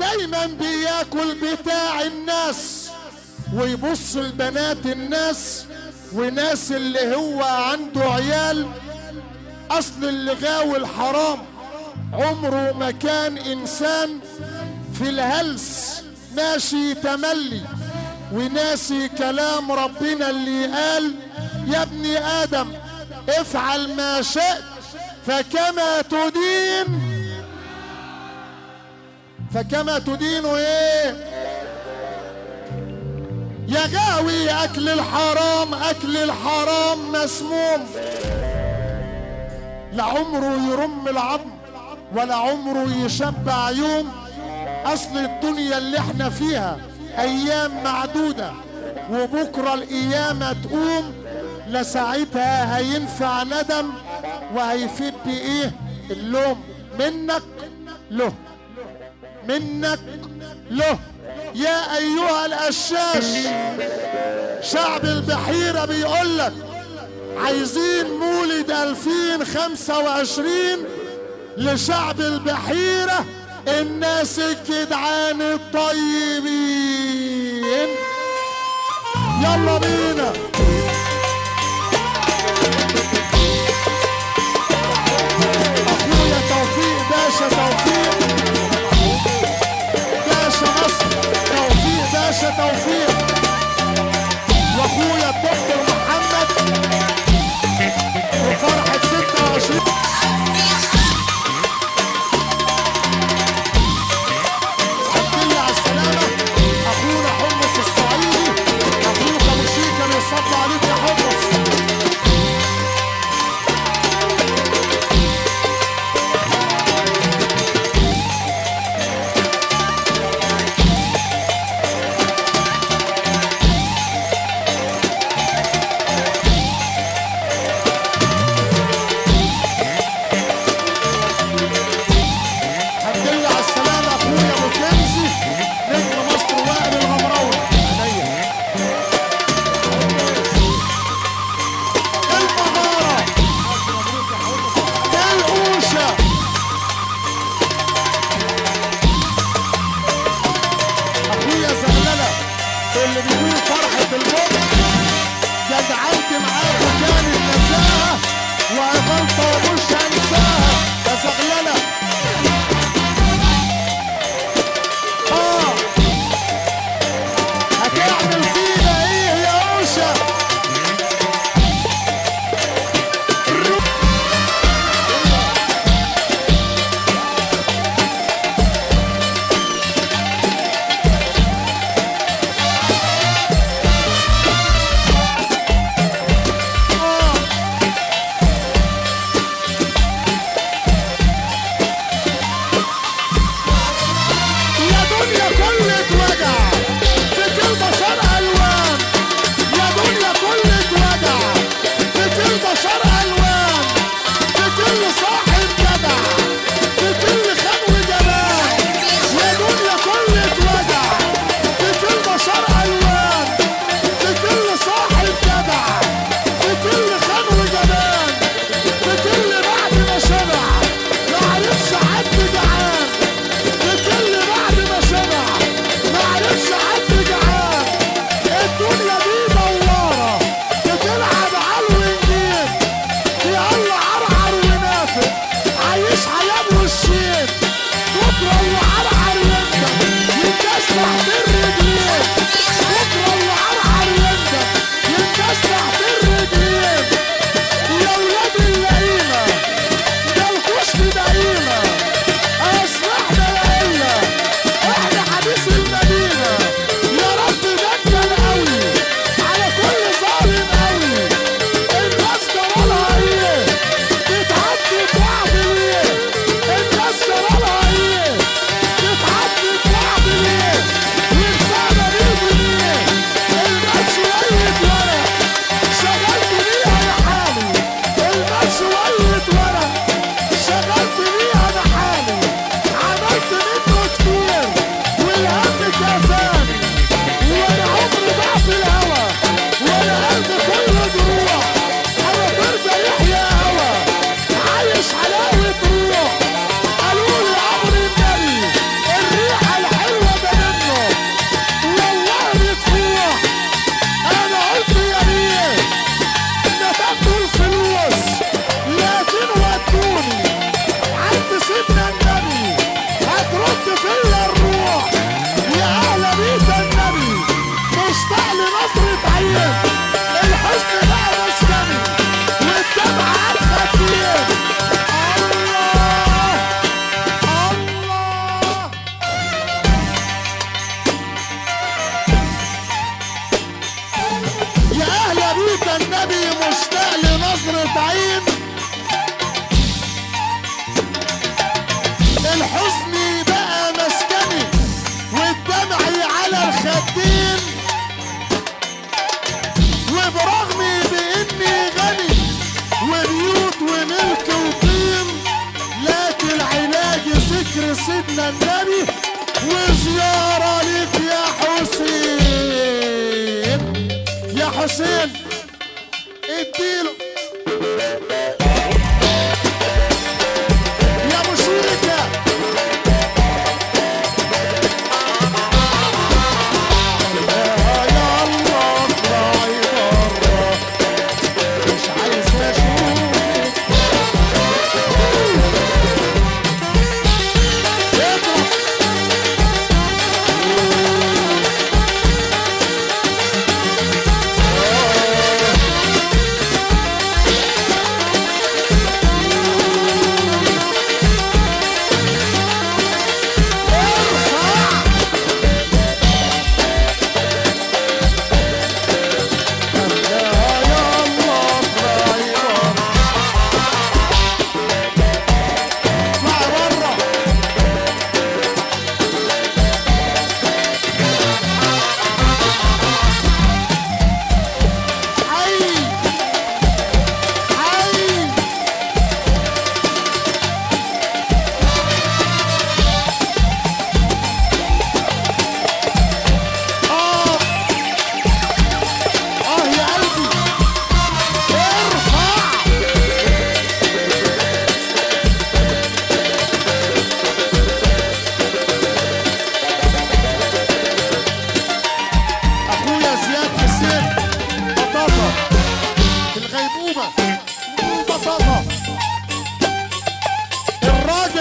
دايما بياكل بتاع الناس ويبص لبنات الناس وناس اللي هو عنده عيال. اصل اللي غاوي الحرام عمره ما كان انسان. في الهلس ماشي تملي وناسي كلام ربنا اللي قال يا ابن ادم افعل ما شئت فكما تدين ايه يا غاوي. اكل الحرام مسموم، لا عمره يرم العظم ولا عمره يشبع يوم. اصل الدنيا اللي احنا فيها ايام معدودة وبكرة القيامة تقوم. لساعتها هينفع ندم وهيفيد بايه اللوم. منك له يا ايها القشاش. شعب البحيرة بيقولك عايزين مولد 2025 لشعب البحيرة الناس الجدعان الطيبين. يلا بينا. اخويا توفيق باشا، توفيق باشا مصر، توفيق باشا توفيق، واخويا الدكتور محمد وفرحة 26. الحمد لله على السلامة. اخونا حمص الصعيدي، اخوك ابو شيكة بيصب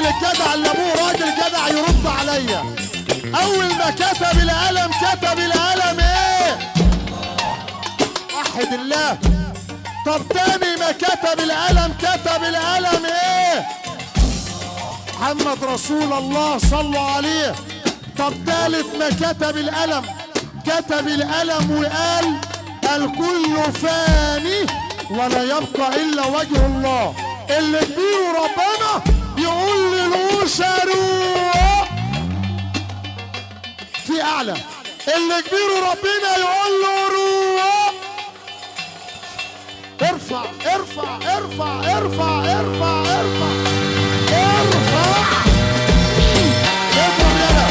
الجدع اللي ابوه راجل جدع يرد عليا. اول ما كتب القلم كتب القلم ايه؟ وحد الله. طب تاني ما كتب القلم كتب القلم ايه؟ محمد رسول الله صلوا عليه. طب تالت ما كتب القلم كتب القلم وقال الكل فاني ولا يبقى الا وجه الله. اللي كبير ربنا يقول للوشة روح في اعلى. اللي كبير ربنا يقول له روح. ارفع ارفع ارفع ارفع ارفع ارفع ارفع. اضرب يلا.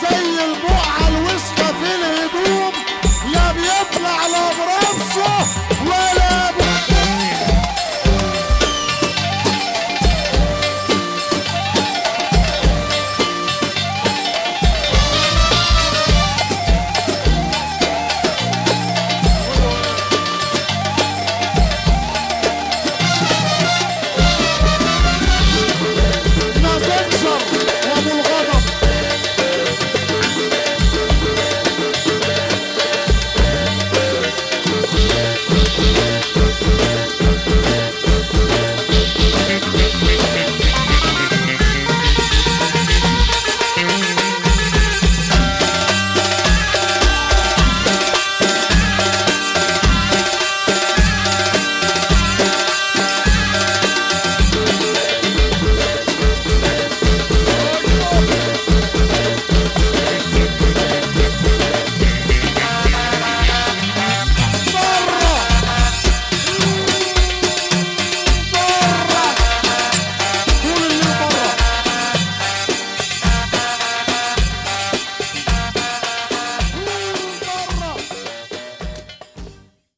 زي البوم